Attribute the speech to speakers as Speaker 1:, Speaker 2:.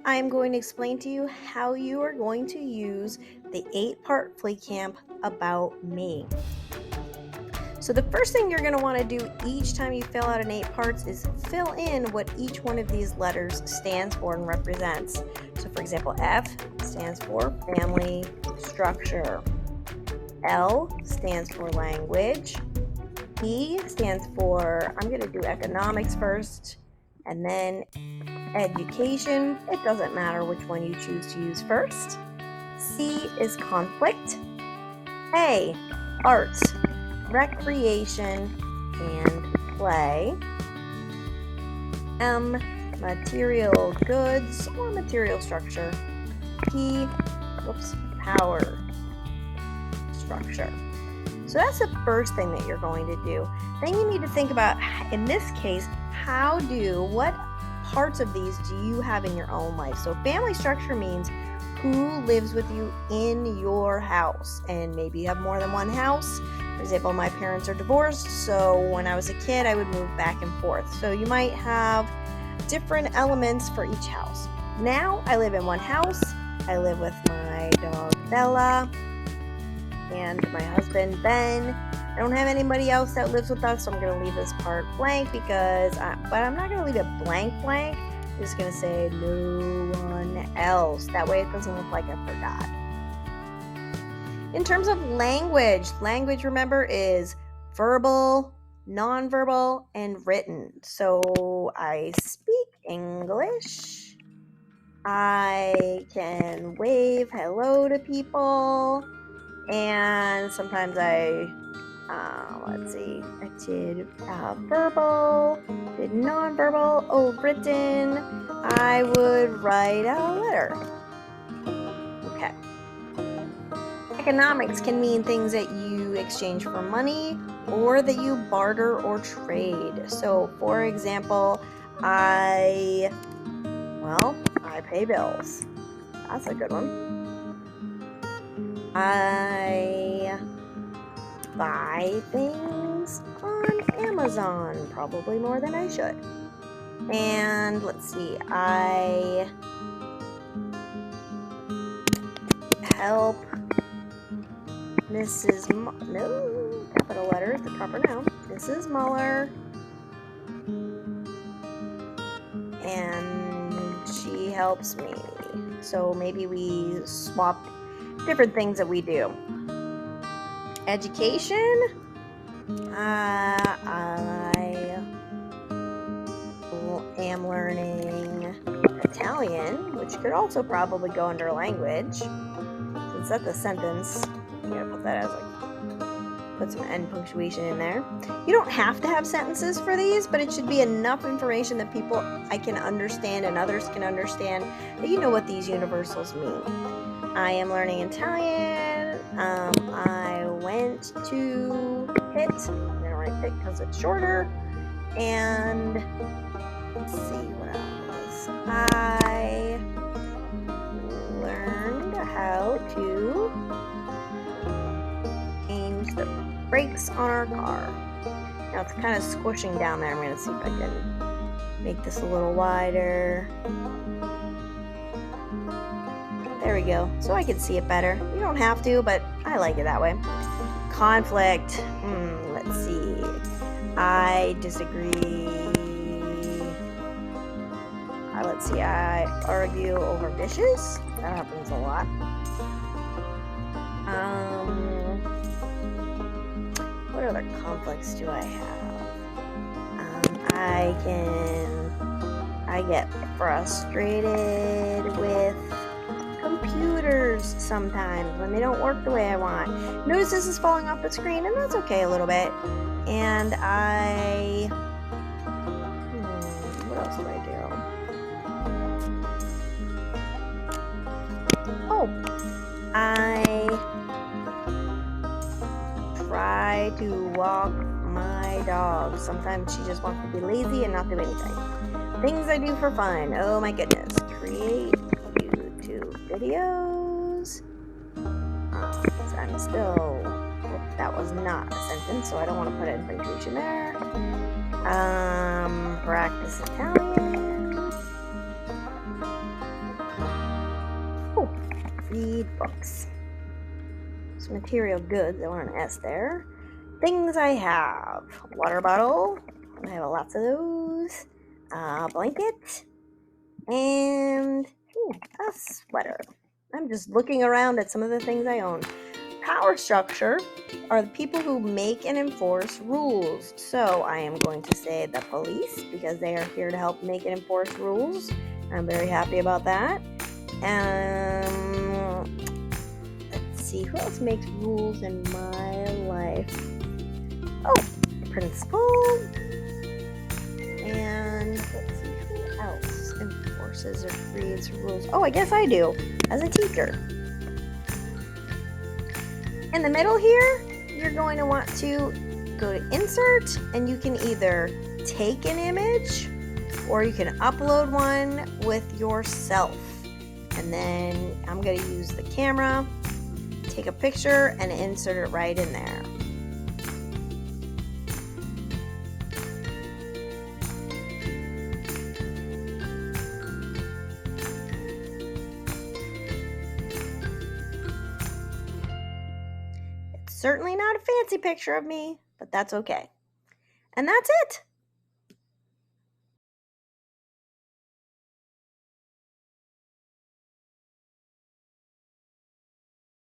Speaker 1: I'm going to explain to you how you are going to use the 8-part FLEECAMP About Me. So the first thing you're going to want to do each time you fill out an 8 parts is fill in what each one of these letters stands for and represents. So for example, F stands for family structure. L stands for language. E stands for, I'm going to do economics first, and then education. It doesn't matter which one you choose to use first. C is conflict. A, arts, recreation, and play. M, material goods or material structure. P, power structure. So that's the first thing that you're going to do. Then you need to think about, in this case, what parts of these do you have in your own life? So family structure means who lives with you in your house. And maybe you have more than one house. For example, my parents are divorced, so when I was a kid, I would move back and forth. So you might have different elements for each house. Now I live in one house. I live with my dog Bella and my husband Ben. I don't have anybody else that lives with us, so I'm going to leave this part blank but I'm not going to leave it blank. I'm just going to say no one else. That way it doesn't look like I forgot. In terms of language, remember, is verbal, nonverbal, and written. So I speak English. I can wave hello to people. And sometimes I did verbal, did nonverbal, written. I would write a letter. Okay. Economics can mean things that you exchange for money or that you barter or trade. So, for example, I pay bills. That's a good one. I buy things on Amazon, probably more than I should. And let's see, I help capital letters, the proper noun, Mrs. Muller, and she helps me. So maybe we swap different things that we do. Education, I am learning Italian, which could also probably go under language. Since that's a sentence, I'm going to put that as put some end punctuation in there. You don't have to have sentences for these, but it should be enough information that I can understand and others can understand that you know what these universals mean. I am learning Italian. I went to Pitt. I'm going to write Pitt because it's shorter. And let's see what else. I learned how to change the brakes on our car. Now it's kind of squishing down there. I'm going to see if I can make this a little wider. There we go. So I can see it better. You don't have to, but I like it that way. Conflict. Let's see. I disagree. Let's see. I argue over dishes. That happens a lot. What other conflicts do I have? I get frustrated with computers sometimes when they don't work the way I want. Notice this is falling off the screen, and that's okay a little bit. And what else do I do? I try to walk my dog. Sometimes she just wants to be lazy and not do anything. Things I do for fun. Oh my goodness. Create YouTube videos. That was not a sentence, so I don't want to put in punctuation there. Practice Italian. Read books. So material goods, I want an S there. Things I have. Water bottle. I have lots of those. Blanket. And a sweater. I'm just looking around at some of the things I own. Power structure are the people who make and enforce rules. So I am going to say the police because they are here to help make and enforce rules. I'm very happy about that. Let's see, who else makes rules in my life? Oh, principal. And let's see, who else enforces or creates rules? Oh, I guess I do, as a teacher. In the middle here, you're going to want to go to insert, and you can either take an image or you can upload one with yourself. And then I'm going to use the camera, take a picture, and insert it right in there. It's certainly not a fancy picture of me, but that's okay. And that's it.